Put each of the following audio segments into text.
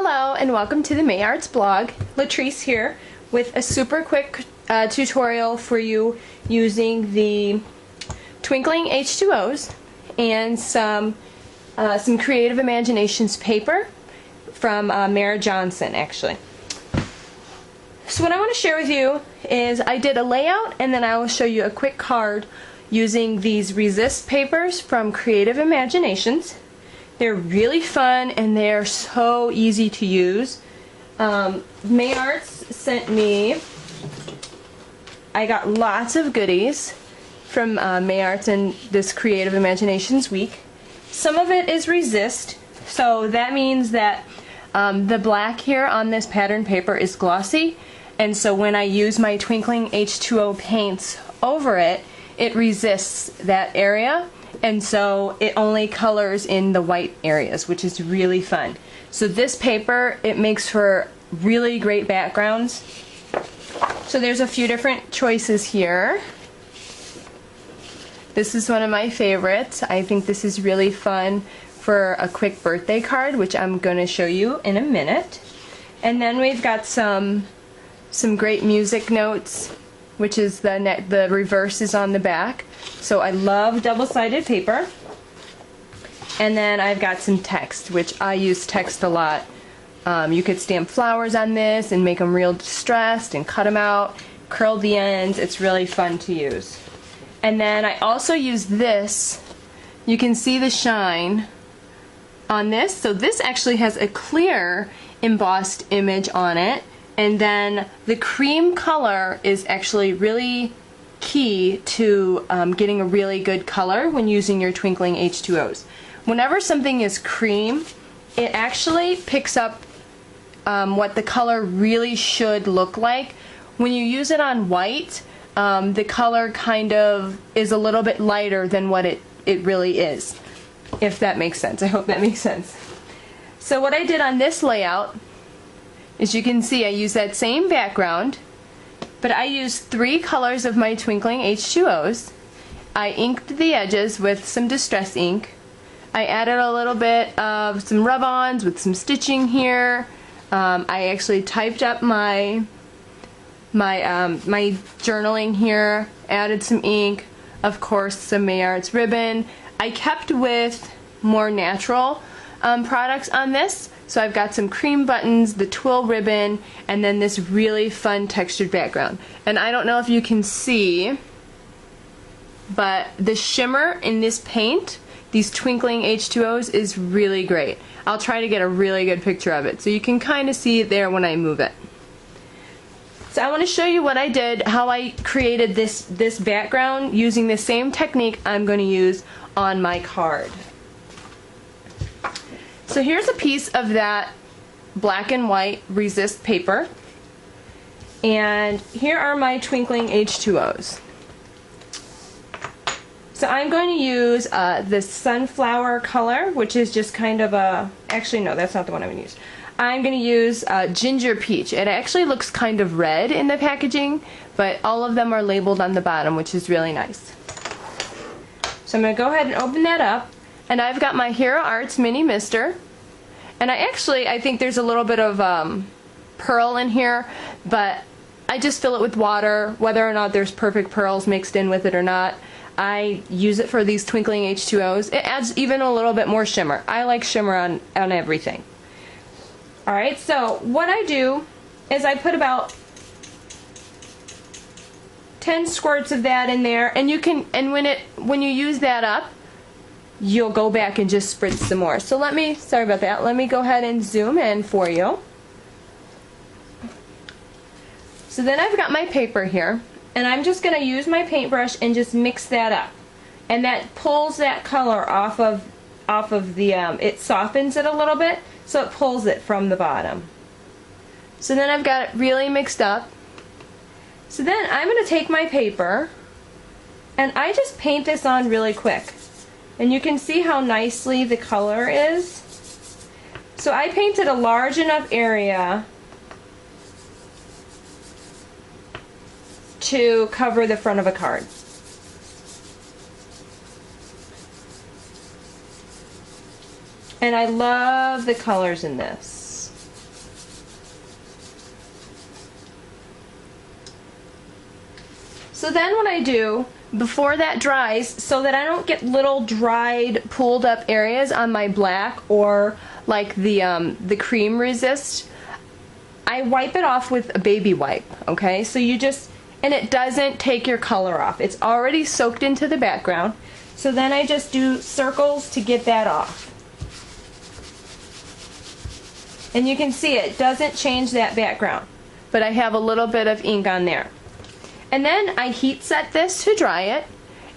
Hello and welcome to the May Arts blog. Latrice here with a super quick tutorial for you using the Twinkling H2Os and some Creative Imaginations paper from Mara Johnson, actually. So what I want to share with you is I did a layout and then I will show you a quick card using these resist papers from Creative Imaginations. They're really fun and they're so easy to use. May Arts sent me, I got lots of goodies from May Arts in this Creative Imaginations week. Some of it is resist, so that means that the black here on this pattern paper is glossy, and so when I use my Twinkling H2O paints over it, it resists that area. And so it only colors in the white areas, which is really fun. So this paper, it makes for really great backgrounds. So there's a few different choices here. This is one of my favorites. I think this is really fun for a quick birthday card, which I'm going to show you in a minute. And then we've got some great music notes, which is the reverse is on the back. So I love double-sided paper. And then I've got some text, which I use text a lot. You could stamp flowers on this and make them real distressed and cut them out, curl the ends. It's really fun to use. And then I also use this. You can see the shine on this. So this actually has a clear embossed image on it. And then the cream color is actually really key to getting a really good color when using your Twinkling H2Os. Whenever something is cream, it actually picks up what the color really should look like. When you use it on white, the color kind of is a little bit lighter than what it really is, if that makes sense. I hope that makes sense. So what I did on this layout, as you can see, I use that same background, but I used 3 colors of my Twinkling H2Os. I inked the edges with some distress ink. I added a little bit of some rub-ons with some stitching here. I actually typed up my journaling here, added some ink, of course some May Arts ribbon. I kept with more natural products on this. So I've got some cream buttons, the twill ribbon, and then this really fun textured background. And I don't know if you can see, but the shimmer in this paint, these Twinkling H2Os, is really great. I'll try to get a really good picture of it so you can kind of see it there when I move it. So I want to show you what I did, how I created this background using the same technique I'm going to use on my card. So here's a piece of that black and white resist paper, and here are my Twinkling H2Os. So I'm going to use this sunflower color, which is just kind of a, actually no, that's not the one I'm going to use. I'm going to use ginger peach. It actually looks kind of red in the packaging, but all of them are labeled on the bottom, which is really nice. So I'm going to go ahead and open that up. And I've got my Hero Arts Mini Mister, and I think there's a little bit of pearl in here, but I just fill it with water, whether or not there's perfect pearls mixed in with it or not. I use it for these Twinkling H2Os. It adds even a little bit more shimmer. I like shimmer on everything. Alright, so what I do is I put about 10 squirts of that in there, and you can, and when you use that up, you'll go back and just spritz some more. So sorry about that, let me go ahead and zoom in for you. So then I've got my paper here, and I'm just going to use my paintbrush and just mix that up. And that pulls that color off of the, it softens it a little bit, so it pulls it from the bottom. So then I've got it really mixed up. So then I'm going to take my paper, and I just paint this on really quick. And you can see how nicely the color is. So I painted a large enough area to cover the front of a card. And I love the colors in this. So then what I do before that dries, so that I don't get little dried, pooled up areas on my black or like the cream resist, I wipe it off with a baby wipe, okay? So you just, and it doesn't take your color off. It's already soaked into the background. So then I just do circles to get that off. And you can see it doesn't change that background, but I have a little bit of ink on there. And then I heat set this to dry it,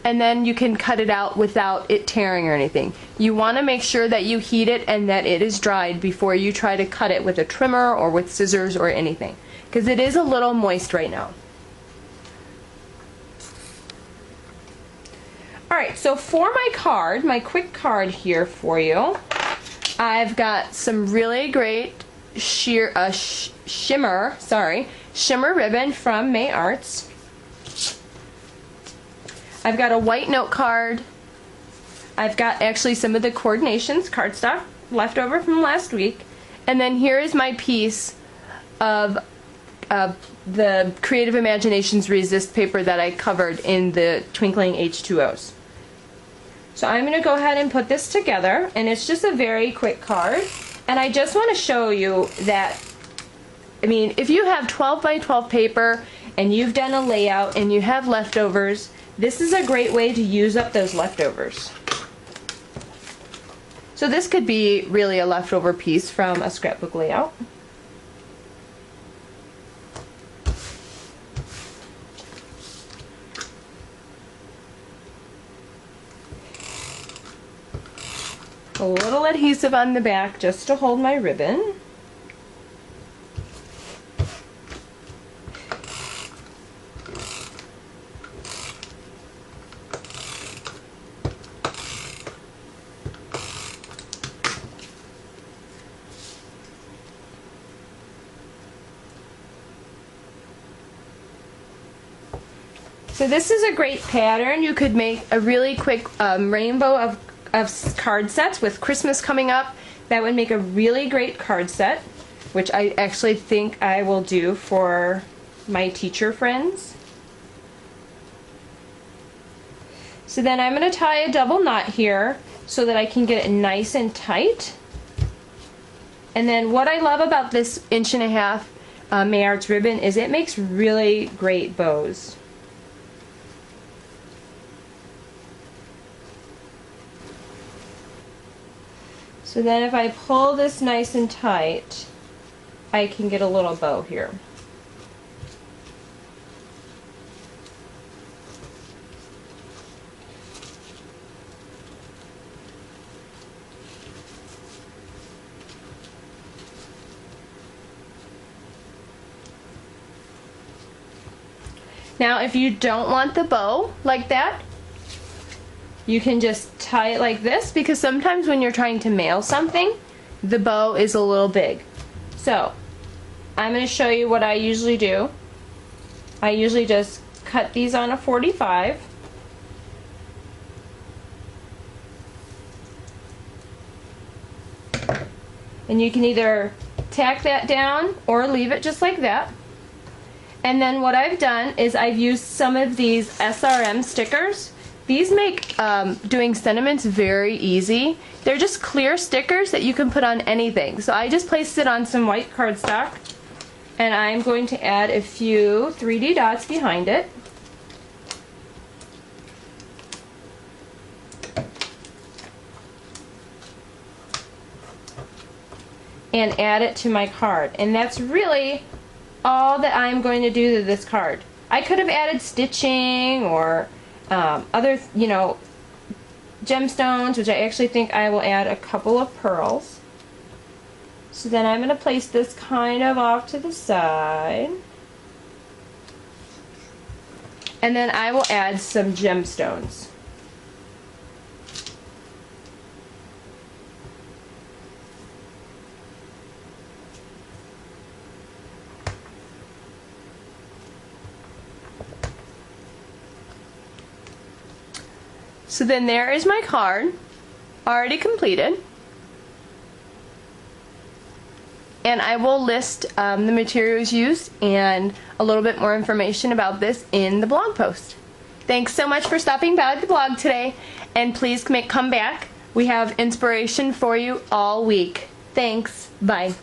and then you can cut it out without it tearing or anything. You want to make sure that you heat it and that it is dried before you try to cut it with a trimmer or with scissors or anything, because it is a little moist right now. Alright, so for my card, my quick card here for you, I've got some really great shimmer ribbon from May Arts. I've got a white note card. I've got actually some of the Coordinations cardstock left over from last week. And then here is my piece of the Creative Imaginations Resist paper that I covered in the Twinkling H2Os. So I'm going to go ahead and put this together, and it's just a very quick card. And I just want to show you that, I mean, if you have 12 by 12 paper and you've done a layout and you have leftovers, this is a great way to use up those leftovers. So this could be really a leftover piece from a scrapbook layout. A little adhesive on the back just to hold my ribbon. So this is a great pattern. You could make a really quick rainbow of card sets with Christmas coming up. That would make a really great card set, which I actually think I will do for my teacher friends. So then I'm going to tie a double knot here so that I can get it nice and tight. And then what I love about this 1.5 inch May Arts ribbon is it makes really great bows. So then if I pull this nice and tight, I can get a little bow here. Now if you don't want the bow like that, you can just tie it like this, because sometimes when you're trying to mail something, the bow is a little big. So I'm going to show you what I usually do. I usually just cut these on a 45. And you can either tack that down or leave it just like that. And then what I've done is I've used some of these SRM stickers. These make doing sentiments very easy. They're just clear stickers that you can put on anything. So I just placed it on some white cardstock, and I'm going to add a few 3D dots behind it. And add it to my card. And that's really all that I'm going to do to this card. I could have added stitching or other, you know, gemstones, which I actually think I will add a couple of pearls. So then I'm going to place this kind of off to the side. And then I will add some gemstones. So then there is my card, already completed. And I will list the materials used and a little bit more information about this in the blog post. Thanks so much for stopping by the blog today, and please come back. We have inspiration for you all week. Thanks. Bye.